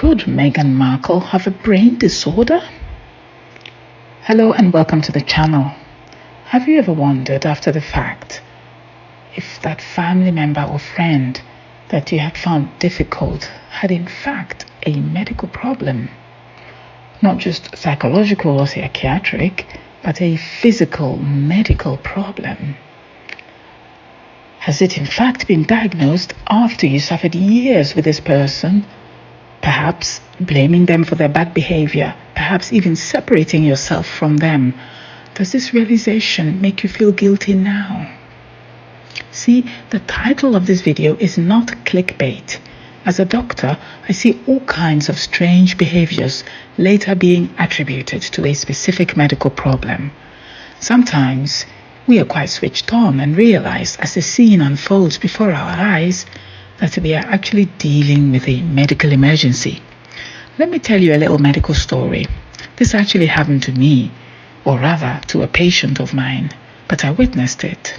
Could Meghan Markle have a brain disorder? Hello and welcome to the channel. Have you ever wondered after the fact if that family member or friend that you had found difficult had in fact a medical problem? Not just psychological or psychiatric, but a physical medical problem. Has it in fact been diagnosed after you suffered years with this person? Perhaps blaming them for their bad behavior, perhaps even separating yourself from them. Does this realization make you feel guilty now? See, the title of this video is not clickbait. As a doctor, I see all kinds of strange behaviors later being attributed to a specific medical problem. Sometimes we are quite switched on and realize as the scene unfolds before our eyes that we are actually dealing with a medical emergency. Let me tell you a little medical story. This actually happened to me, or rather to a patient of mine, but I witnessed it.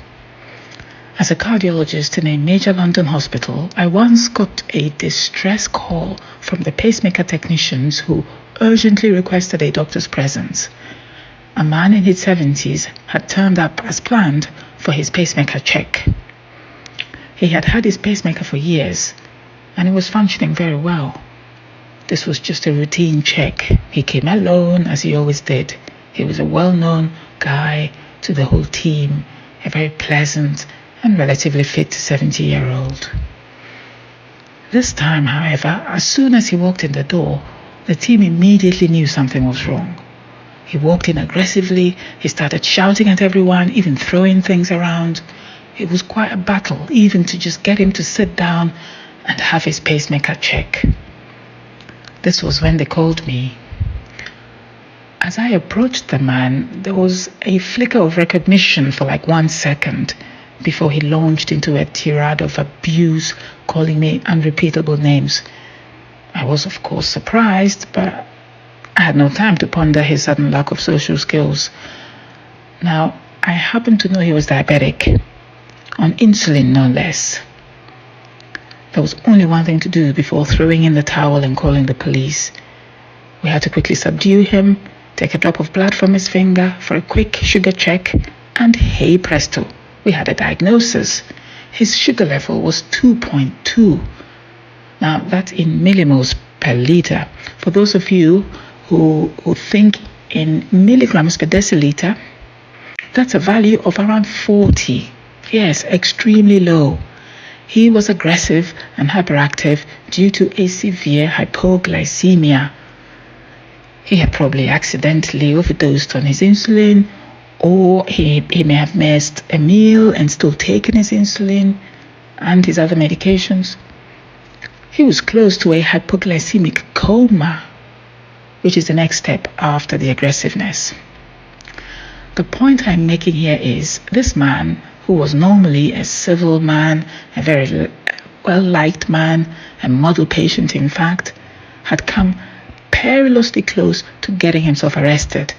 As a cardiologist in a major London hospital, I once got a distress call from the pacemaker technicians who urgently requested a doctor's presence. A man in his 70s had turned up as planned for his pacemaker check. He had had his pacemaker for years, and it was functioning very well. This was just a routine check. He came alone, as he always did. He was a well-known guy to the whole team, a very pleasant and relatively fit 70-year-old. This time, however, as soon as he walked in the door, the team immediately knew something was wrong. He walked in aggressively, he started shouting at everyone, even throwing things around. It was quite a battle even to just get him to sit down and have his pacemaker check. This was when they called me. As I approached the man, there was a flicker of recognition for like 1 second before he launched into a tirade of abuse, calling me unrepeatable names. I was, of course, surprised, but I had no time to ponder his sudden lack of social skills. Now, I happened to know he was diabetic. On insulin, no less. There was only one thing to do before throwing in the towel and calling the police. We had to quickly subdue him, take a drop of blood from his finger for a quick sugar check, and hey presto, we had a diagnosis. His sugar level was 2.2. Now, that's in millimoles per liter. For those of you who think in milligrams per deciliter, that's a value of around 40. Yes, extremely low. He was aggressive and hyperactive due to a severe hypoglycemia. He had probably accidentally overdosed on his insulin, or he may have missed a meal and still taken his insulin and his other medications. He was close to a hypoglycemic coma, which is the next step after the aggressiveness. The point I'm making here is this man, who was normally a civil man, a very well-liked man, a model patient in fact, had come perilously close to getting himself arrested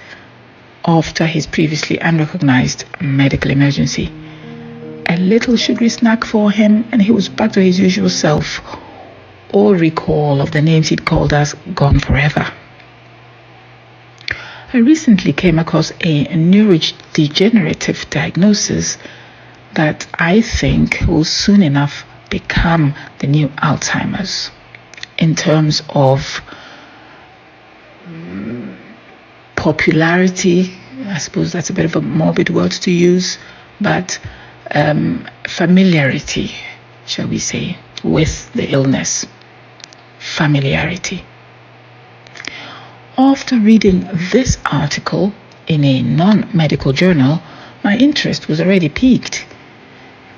after his previously unrecognized medical emergency. A little sugary snack for him and he was back to his usual self. All recall of the names he'd called us gone forever. I recently came across a neurodegenerative diagnosis that I think will soon enough become the new Alzheimer's in terms of popularity. I suppose that's a bit of a morbid word to use, but familiarity, shall we say, with the illness. Familiarity. After reading this article in a non-medical journal, my interest was already piqued.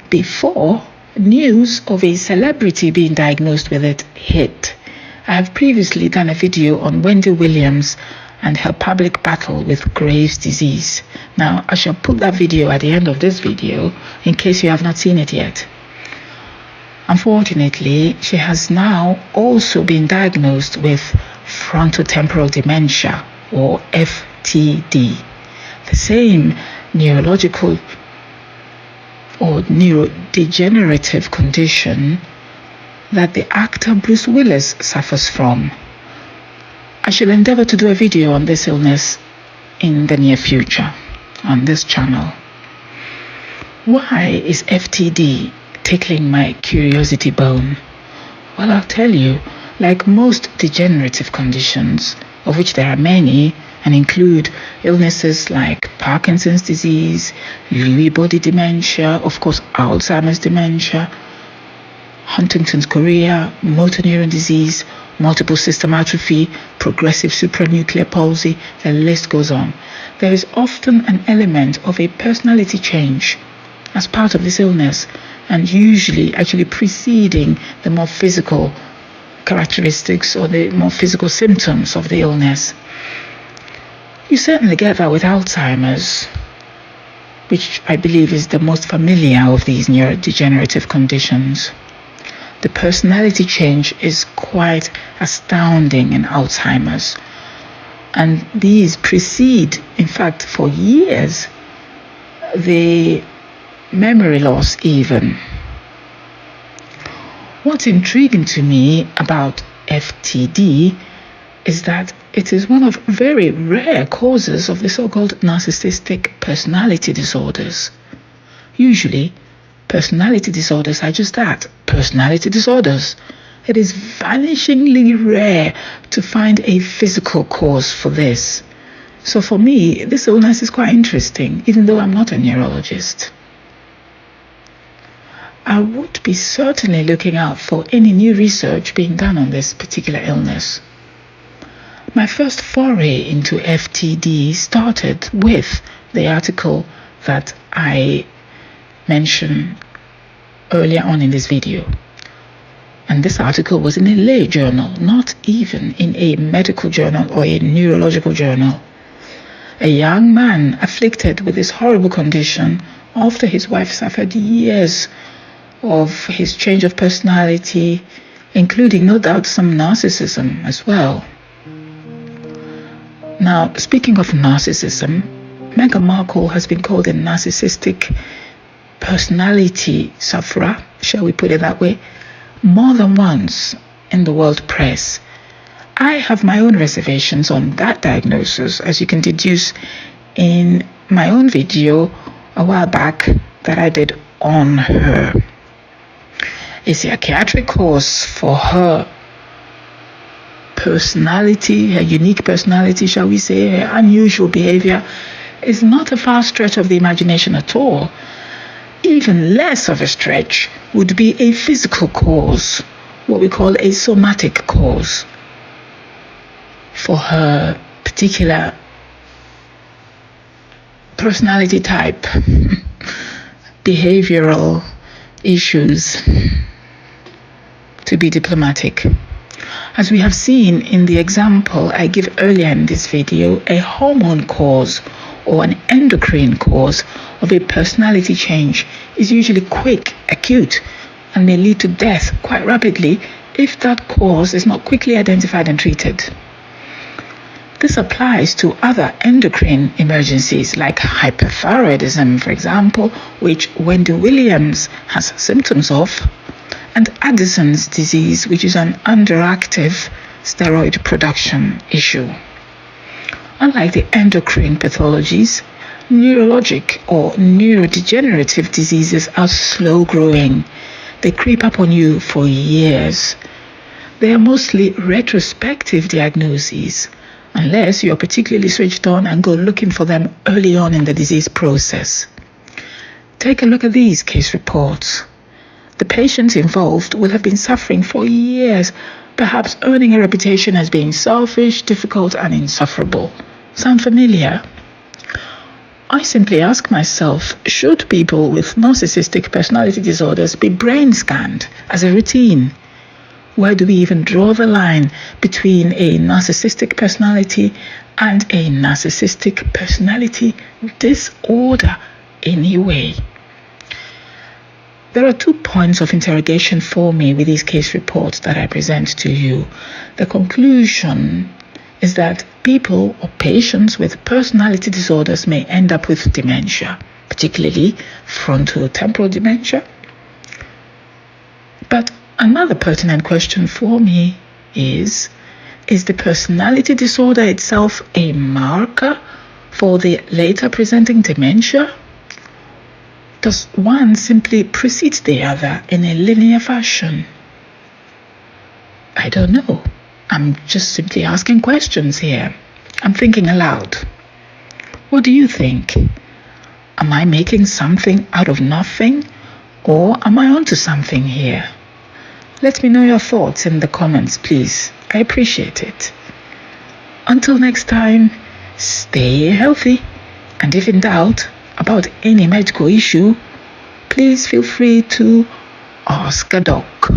Before news of a celebrity being diagnosed with it hit, I have previously done a video on Wendy Williams and her public battle with Graves' disease. Now, I shall put that video at the end of this video in case you have not seen it yet. Unfortunately, she has now also been diagnosed with frontotemporal dementia, or FTD, the same neurological or neurodegenerative condition that the actor Bruce Willis suffers from. shall endeavor to do a video on this illness in the near future on this channel. Why is FTD tickling my curiosity bone? Well, I'll tell you, like most degenerative conditions, of which there are many, and include illnesses like Parkinson's disease, Lewy body dementia, of course Alzheimer's dementia, Huntington's chorea, motor neuron disease, multiple system atrophy, progressive supranuclear palsy, the list goes on. There is often an element of a personality change as part of this illness, and usually actually preceding the more physical characteristics or the more physical symptoms of the illness. You certainly get that with Alzheimer's, which I believe is the most familiar of these neurodegenerative conditions. The personality change is quite astounding in Alzheimer's, and these precede, in fact, for years, the memory loss even. What's intriguing to me about FTD is that it is one of very rare causes of the so-called narcissistic personality disorders. Usually, personality disorders are just that, personality disorders. It is vanishingly rare to find a physical cause for this. So for me, this illness is quite interesting, even though I'm not a neurologist. I would be certainly looking out for any new research being done on this particular illness. My first foray into FTD started with the article that I mentioned earlier on in this video. And this article was in a lay journal, not even in a medical journal or a neurological journal. A young man afflicted with this horrible condition after his wife suffered years of his change of personality, including no doubt some narcissism as well. Now, speaking of narcissism, Meghan Markle has been called a narcissistic personality sufferer, shall we put it that way, more than once in the world press. I have my own reservations on that diagnosis, as you can deduce in my own video a while back that I did on her. A psychiatric cause for her personality, her unique personality, shall we say, her unusual behavior, is not a far stretch of the imagination at all. Even less of a stretch would be a physical cause, what we call a somatic cause, for her particular personality type, behavioral issues, to be diplomatic. As we have seen in the example I give earlier in this video, a hormone cause or an endocrine cause of a personality change is usually quick, acute, and may lead to death quite rapidly if that cause is not quickly identified and treated. This applies to other endocrine emergencies like hyperthyroidism, for example, which Wendy Williams has symptoms of, and Addison's disease, which is an underactive steroid production issue. Unlike the endocrine pathologies, neurologic or neurodegenerative diseases are slow growing. They creep up on you for years. They are mostly retrospective diagnoses, unless you are particularly switched on and go looking for them early on in the disease process. Take a look at these case reports. The patients involved will have been suffering for years, perhaps earning a reputation as being selfish, difficult, and insufferable. Sound familiar? I simply ask myself, should people with narcissistic personality disorders be brain scanned as a routine? Where do we even draw the line between a narcissistic personality and a narcissistic personality disorder anyway? There are 2 points of interrogation for me with these case reports that I present to you. The conclusion is that people or patients with personality disorders may end up with dementia, particularly frontotemporal dementia. But another pertinent question for me is Is the personality disorder itself a marker for the later presenting dementia? Does one simply precede the other in a linear fashion? I don't know. I'm just simply asking questions here. I'm thinking aloud. What do you think? Am I making something out of nothing? Or am I onto something here? Let me know your thoughts in the comments, please. I appreciate it. Until next time, stay healthy. And if in doubt about any medical issue, please feel free to ask a doc.